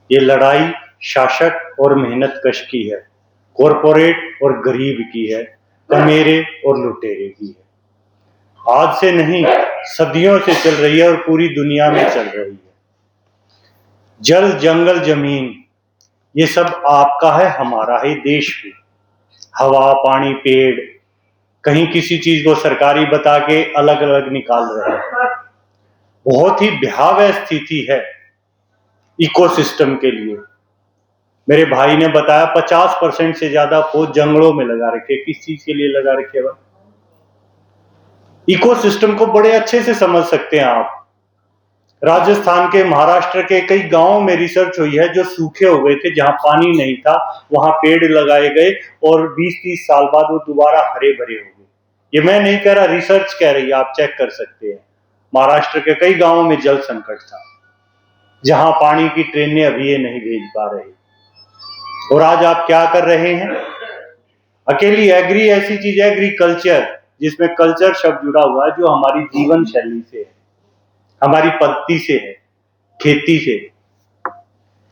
ये लड़ाई शासक और मेहनतकश की है, कॉरपोरेट और गरीब की है, कमेरे और लुटेरे की है। आज से नहीं, सदियों से चल रही है और पूरी दुनिया में चल रही है। जल, जंगल, जमीन, ये सब आपका है, हमारा है, देश भी। हवा, पानी, पेड़, कहीं किसी चीज को सरकारी बता के अलग अलग निकाल रहे हैं। बहुत ही भयावह स्थिति है इकोसिस्टम के लिए। मेरे भाई ने बताया 50% से ज्यादा फौज जंगलों में लगा रखे। किस चीज के लिए लगा रखे? इकोसिस्टम को बड़े अच्छे से समझ सकते हैं आप। राजस्थान के, महाराष्ट्र के कई गांवों में रिसर्च हुई है जो सूखे हो गए थे, जहां पानी नहीं था, वहां पेड़ लगाए गए और 20-30 साल बाद वो दोबारा हरे भरे हो गए। ये मैं नहीं कह रहा, रिसर्च कह रही है, आप चेक कर सकते हैं। महाराष्ट्र के कई गांवों में जल संकट था, जहां पानी की ट्रेनें अभी ये नहीं भेज पा रहे। और आज आप क्या कर रहे हैं? अकेली एग्री ऐसी चीज है, एग्रीकल्चर, जिसमें कल्चर शब्द जुड़ा हुआ है, जो हमारी जीवन शैली से है, हमारी पद्धति से है, खेती से।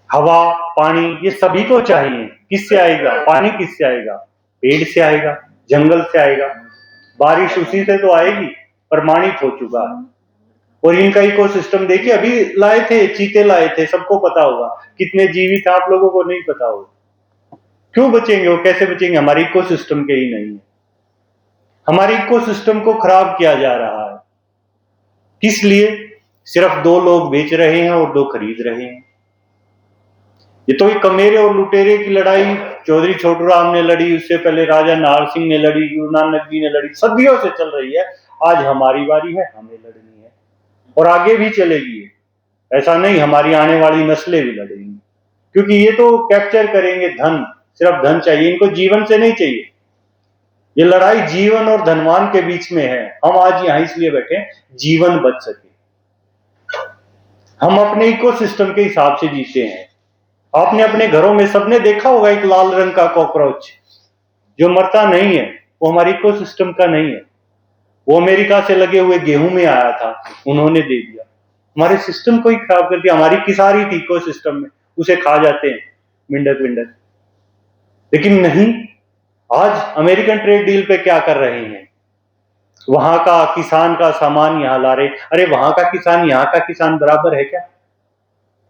हवा, पानी, ये सभी को चाहिए। किससे आएगा? पानी किससे आएगा? पेड़ से आएगा, जंगल से आएगा, बारिश उसी से तो आएगी। प्रमाणित हो चुका है। और इनका इकोसिस्टम देखिए, अभी लाए थे, चीते लाए थे, सबको पता होगा। कितने जीवित, आप लोगों को नहीं पता होगा। क्यों बचेंगे वो? कैसे बचेंगे? हमारे इकोसिस्टम के ही नहीं है। हमारे इकोसिस्टम को खराब किया जा रहा है। किस लिए? सिर्फ 2 लोग बेच रहे हैं और 2 खरीद रहे हैं। ये तो एक कमेरे और लुटेरे की लड़ाई चौधरी छोटू राम ने लड़ी, उससे पहले राजा नाहर सिंह ने लड़ी, गुरु नानक जी ने लड़ी, सदियों से चल रही है। आज हमारी बारी है, हमें लड़नी है और आगे भी चलेगी। ऐसा नहीं, हमारी आने वाली नस्लें भी लड़ेंगी, क्योंकि ये तो कैप्चर करेंगे धन। सिर्फ धन चाहिए इनको, जीवन से नहीं चाहिए। ये लड़ाई जीवन और धनवान के बीच में है। हम आज यहां इसलिए बैठे, जीवन बच सके। हम अपने इकोसिस्टम के हिसाब से जीते हैं। आपने अपने घरों में सबने देखा होगा एक लाल रंग का कॉकरोच जो मरता नहीं है, वो हमारे इकोसिस्टम का नहीं है। वो अमेरिका से लगे हुए गेहूं में आया था, उन्होंने दे दिया, हमारे सिस्टम को ही खराब कर दिया। हमारी किसारी थी इकोसिस्टम में, उसे खा जाते हैं मिंडक विंडक। लेकिन नहीं, आज अमेरिकन ट्रेड डील पे क्या कर रहे हैं? वहां का किसान का सामान यहां ला रहे। अरे वहां का किसान यहां का किसान बराबर है क्या?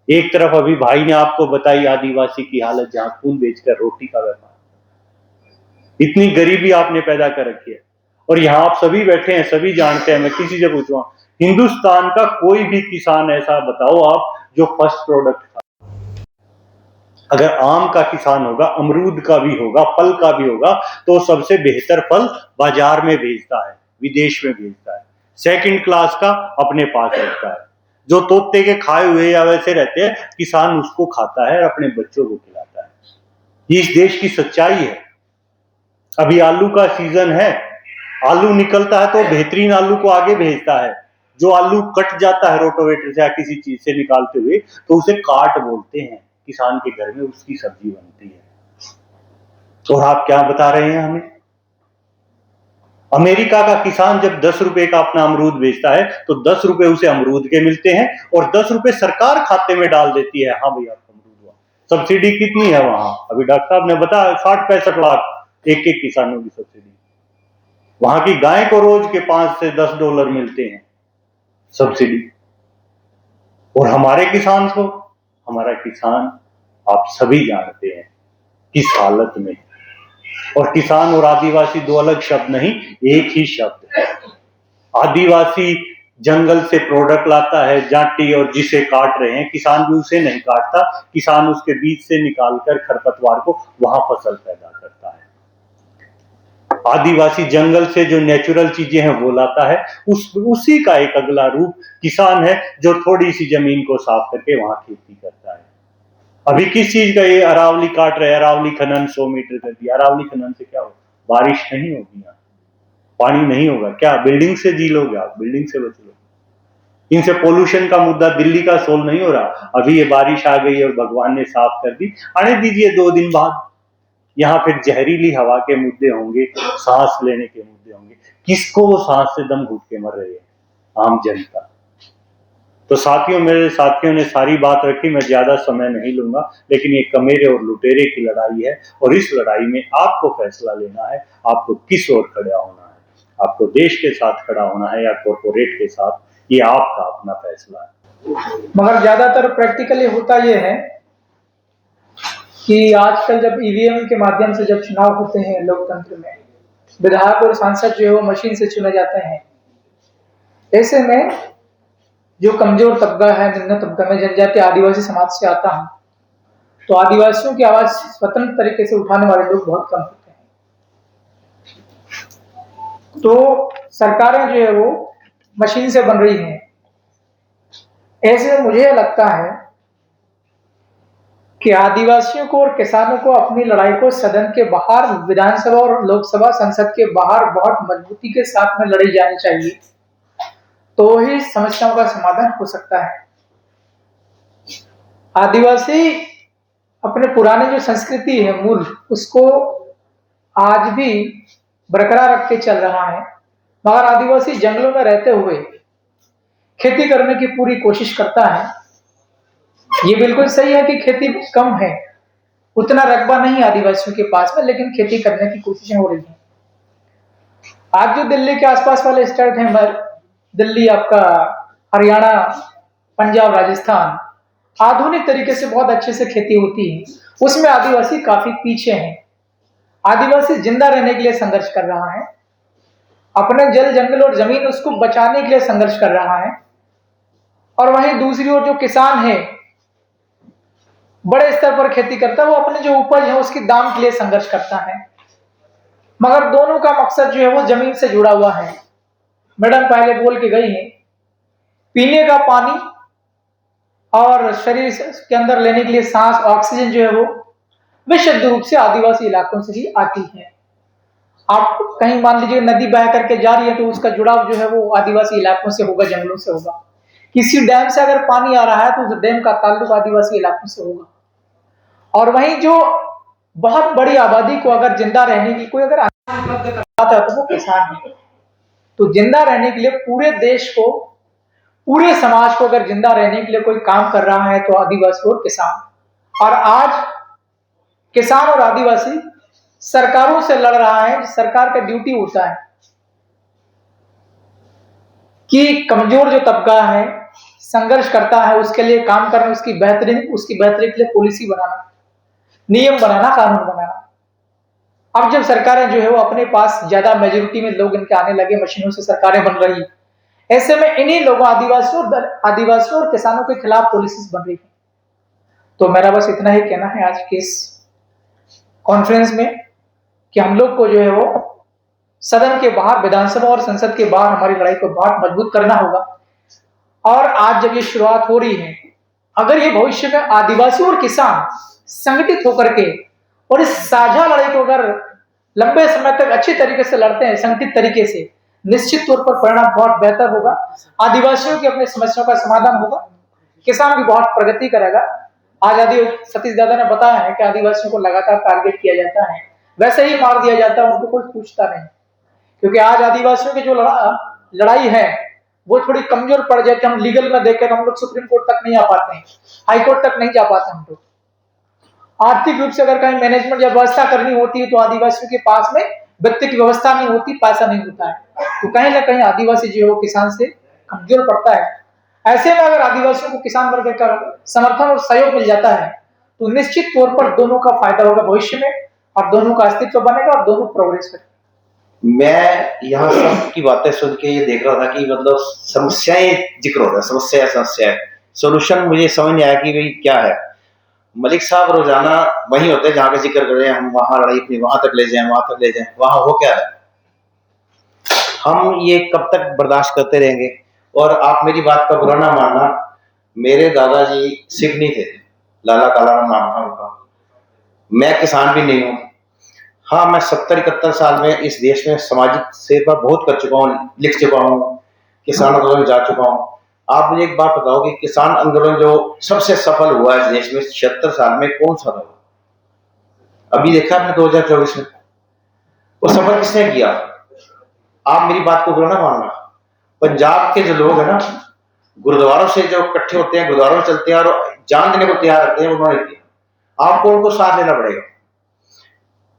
एक तरफ अभी भाई ने आपको बताई आदिवासी की हालत, जहां खून बेचकर रोटी का व्यापार, इतनी गरीबी आपने पैदा कर रखी है। और यहां आप सभी बैठे हैं, सभी जानते हैं। मैं किसी से पूछूं, हिंदुस्तान का कोई भी किसान ऐसा बताओ आप जो फर्स्ट प्रोडक्ट था। अगर आम का किसान होगा, अमरूद का भी होगा, फल का भी होगा, तो सबसे बेहतर फल बाजार में भेजता है, विदेश में भेजता है। सेकंड क्लास का अपने पास रखता है। जो तोते के खाए हुए या वैसे रहते हैं, किसान उसको खाता है और अपने बच्चों को खिलाता है। ये इस देश की सच्चाई है। अभी आलू का सीजन है, आलू निकलता है तो बेहतरीन आलू को आगे भेजता है। जो आलू कट जाता है रोटोवेटर से या किसी चीज से निकालते हुए, तो उसे काट बोलते हैं। किसान के घर में उसकी सब्जी बनती है। और आप क्या बता रहे हैं हमें? अमेरिका का किसान जब 10 रुपए का अपना अमरूद बेचता है, तो 10 रुपए उसे अमरूद के मिलते हैं और 10 रुपए सरकार खाते में डाल देती है। हाँ भैया, अमरूद हुआ। सब्सिडी कितनी है वहां? अभी डॉक्टर साहब ने बताया 60-65 लाख एक एक किसानों की सब्सिडी। वहां की गाय को रोज के $5 से $10 मिलते हैं सब्सिडी। और हमारे किसान को, हमारा किसान आप सभी जानते हैं किस हालत में। और किसान और आदिवासी 2 अलग शब्द नहीं, एक ही शब्द है। आदिवासी जंगल से प्रोडक्ट लाता है, जाटी, और जिसे काट रहे हैं, किसान भी उसे नहीं काटता। किसान उसके बीज से निकालकर खरपतवार को वहां फसल पैदा करता है। आदिवासी जंगल से जो नेचुरल चीजें हैं वो लाता है। उसी का एक अगला रूप किसान है, जो थोड़ी सी जमीन को साफ करके वहां खेती करता है। अभी किस चीज का ये अरावली काट रहे हैं? अरावली खनन 100 मीटर कर दिया। अरावली खनन से क्या होगा? बारिश नहीं होगी, यहाँ पानी नहीं होगा। क्या बिल्डिंग से जी लोगे आप? बिल्डिंग से बच लोगे। इनसे पोल्यूशन का मुद्दा दिल्ली का सोल्व नहीं हो रहा। अभी ये बारिश आ गई और भगवान ने साफ कर दी, आने दीजिए 2 दिन बाद यहाँ फिर जहरीली हवा के मुद्दे होंगे, सांस लेने के मुद्दे होंगे। किसको वो सांस से दम घुट के मर रहे हैं? आम जनता। तो साथियों, मेरे साथियों ने सारी बात रखी, मैं ज्यादा समय नहीं लूंगा, लेकिन ये कमेरे और लुटेरे की लड़ाई है और इस लड़ाई में आपको फैसला लेना है, आपको किस ओर खड़ा होना है, आपको देश के साथ खड़ा होना है या कॉर्पोरेट के साथ, ये आपका अपना फैसला है। मगर ज्यादातर प्रैक्टिकली होता ये है कि आजकल जब ईवीएम के माध्यम से जब चुनाव होते हैं लोकतंत्र में, विधायक और सांसद जो है वो मशीन से चुने जाते हैं। ऐसे में जो कमजोर तबका है, निम्न तबका में जनजातीय आदिवासी समाज से आता हूं, तो आदिवासियों की आवाज स्वतंत्र तरीके से उठाने वाले लोग बहुत कम होते हैं। तो सरकारें जो है वो मशीन से बन रही हैं। ऐसे में मुझे लगता है कि आदिवासियों को और किसानों को अपनी लड़ाई को सदन के बाहर, विधानसभा और लोकसभा संसद के बाहर बहुत मजबूती के साथ में लड़ी जानी चाहिए, तो ही समस्याओं का समाधान हो सकता है। आदिवासी अपने पुराने जो संस्कृति है मूल, उसको आज भी बरकरार रख के चल रहा है। मगर आदिवासी जंगलों में रहते हुए खेती करने की पूरी कोशिश करता है। ये बिल्कुल सही है कि खेती कम है, उतना रकबा नहीं आदिवासियों के पास में, लेकिन खेती करने की कोशिशें हो रही हैं। आज जो दिल्ली के आसपास वाले स्टेट हैं, दिल्ली, आपका हरियाणा, पंजाब, राजस्थान, आधुनिक तरीके से बहुत अच्छे से खेती होती है, उसमें आदिवासी काफी पीछे हैं। आदिवासी जिंदा रहने के लिए संघर्ष कर रहा है, अपने जल, जंगल और जमीन उसको बचाने के लिए संघर्ष कर रहा है। और वहीं दूसरी ओर जो किसान है, बड़े स्तर पर खेती करता है, वो अपने जो उपज है उसके दाम के लिए संघर्ष करता है। मगर दोनों का मकसद जो है वो जमीन से जुड़ा हुआ है। मैडम पहले बोल के गई है, पीने का पानी और शरीर के अंदर लेने के लिए सांस, ऑक्सीजन जो है वो विशुद्ध रूप से आदिवासी इलाकों से ही आती है। आप कहीं मान लीजिए नदी बह करके जा रही है, तो उसका जुड़ाव जो है वो आदिवासी इलाकों से होगा, जंगलों से होगा। किसी डैम से अगर पानी आ रहा है तो उस डैम का ताल्लुक आदिवासी इलाकों से होगा। और वहीं जो बहुत बड़ी आबादी को अगर जिंदा रहने की कोई अगर उपलब्ध कराता है तो वो किसान है। तो जिंदा रहने के लिए पूरे देश को, पूरे समाज को अगर जिंदा रहने के लिए कोई काम कर रहा है तो आदिवासी और किसान। और आज किसान और आदिवासी सरकारों से लड़ रहा है। सरकार का ड्यूटी होता है कि कमजोर जो तबका है, संघर्ष करता है, उसके लिए काम करना, उसकी बेहतरी के लिए पॉलिसी बनाना, नियम बनाना, कानून बनाना। अब जब सरकारें जो है वो अपने पास ज्यादा मेजोरिटी में लोग इनके आने लगे, मशीनों से सरकारें बन रही, ऐसे में इन्हीं लोगों, आदिवासियों और किसानों के खिलाफ पॉलिसीज बन रही है। तो मेरा बस इतना ही कहना है आज के इस कॉन्फ्रेंस में कि हम लोग को जो है वो सदन के बाहर, विधानसभा और संसद के बाहर हमारी लड़ाई को बहुत मजबूत करना होगा। और आज जब ये शुरुआत हो रही है, अगर ये भविष्य में आदिवासी और किसान संगठित होकर के और इस साझा लड़ाई को अगर लंबे समय तक अच्छे तरीके से लड़ते हैं, संगठित तरीके से, निश्चित तौर पर परिणाम बहुत बेहतर होगा। आदिवासियों की अपनी समस्याओं का समाधान होगा, किसान भी बहुत प्रगति करेगा। आज सतीश दादा ने बताया है कि आदिवासियों को लगातार टारगेट किया जाता है, वैसे ही मार दिया जाता है, उनको कोई पूछता नहीं। क्योंकि आज आदिवासियों की जो लड़ाई है वो थोड़ी कमजोर पड़ जाती है। हम लीगल में देखें तो हम लोग सुप्रीम कोर्ट तक नहीं आ पाते हैं, हाई कोर्ट तक नहीं जा पाते हम लोग। आर्थिक रूप से अगर कहीं मैनेजमेंट या व्यवस्था करनी होती है तो आदिवासियों के पास में वित्त की व्यवस्था नहीं होती, पैसा नहीं होता है। तो कहीं ना कहीं आदिवासी जो है वो किसान से कमजोर पड़ता है। ऐसे में अगर आदिवासियों को किसान वर्ग का समर्थन और सहयोग मिल जाता है तो निश्चित तौर पर दोनों का फायदा होगा भविष्य में, और दोनों का अस्तित्व बनेगा और दोनों प्रोग्रेस करेंगे। मैं यहाँ सबकी बातें सुन के ये देख रहा था कि मतलब समस्याएं जिक्र हो रहा है, समस्या सोल्यूशन मुझे समझ नहीं आया कि भाई क्या है। मलिक साहब रोजाना वही होते हैं जहाँ का जिक्र कर रहे हैं, हम वहां लड़ाई अपनी वहां तक ले जाएं, वहां तक ले जाएं, वहां हो क्या है। हम ये कब तक बर्दाश्त करते रहेंगे। और आप मेरी बात का बुरा ना मानना, मेरे दादाजी सिख नहीं थे, लाला काला नाम था उनका। मैं किसान भी नहीं हूँ। हाँ, मैं 70-71 साल में इस देश में सामाजिक सेवा बहुत कर चुका हूँ, लिख चुका हूँ, किसान आंदोलन में जा चुका हूँ। आप मुझे एक बात बताओ कि किसान आंदोलन जो सबसे सफल हुआ इस देश में 76 साल में, कौन सा था? अभी देखा आपने 2024 में वो सफल किसने किया? आप मेरी बात को बुरा ना मानना। पंजाब के जो लोग है ना, गुरुद्वारों से जो इकट्ठे होते हैं, गुरुद्वारों में चलते हैं और जान देने को तैयार रहते हैं, उन्होंने किया। आपको उनको साथ लेना पड़ेगा।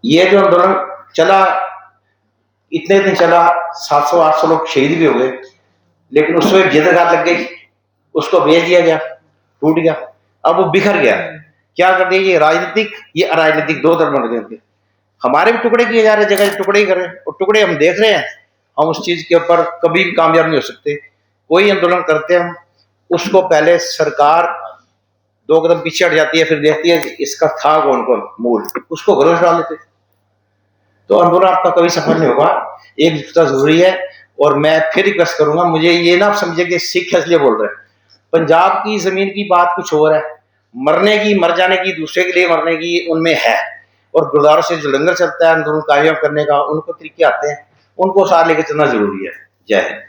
ये जो आंदोलन चला, इतने दिन चला, 700-800 लोग शहीद भी हो गए, लेकिन उसमें एक जिदगार लग गई, उसको भेज दिया गया, टूट गया। अब वो बिखर गया। क्या कर दिया, ये राजनीतिक, ये अराजनीतिक, दो धर्म बन गए। हमारे भी टुकड़े किए जा रहे, जगह टुकड़े ही कर रहे हैं, और टुकड़े हम देख रहे हैं। हम उस चीज के ऊपर कभी भी कामयाब नहीं हो सकते। कोई आंदोलन करते हैं हम, उसको पहले सरकार 2 कदम पीछे हट जाती है, फिर देखती है इसका था कौन कौन मूल, उसको घरों डाल देते। तो आंदोलन आपका कभी सफल नहीं होगा। एकजुटता जरूरी है। और मैं फिर रिक्वेस्ट करूंगा, मुझे ये ना समझे कि सिख इसलिए बोल रहे हैं। पंजाब की जमीन की बात कुछ और है, मरने की, मर जाने की, दूसरे के लिए मरने की उनमें है। और गुरुद्वारों से जो लंगर चलता है आंदोलन कामयाब करने का, उनको तरीके आते हैं, उनको साथ लेकर चलना जरूरी है। जय हिंद।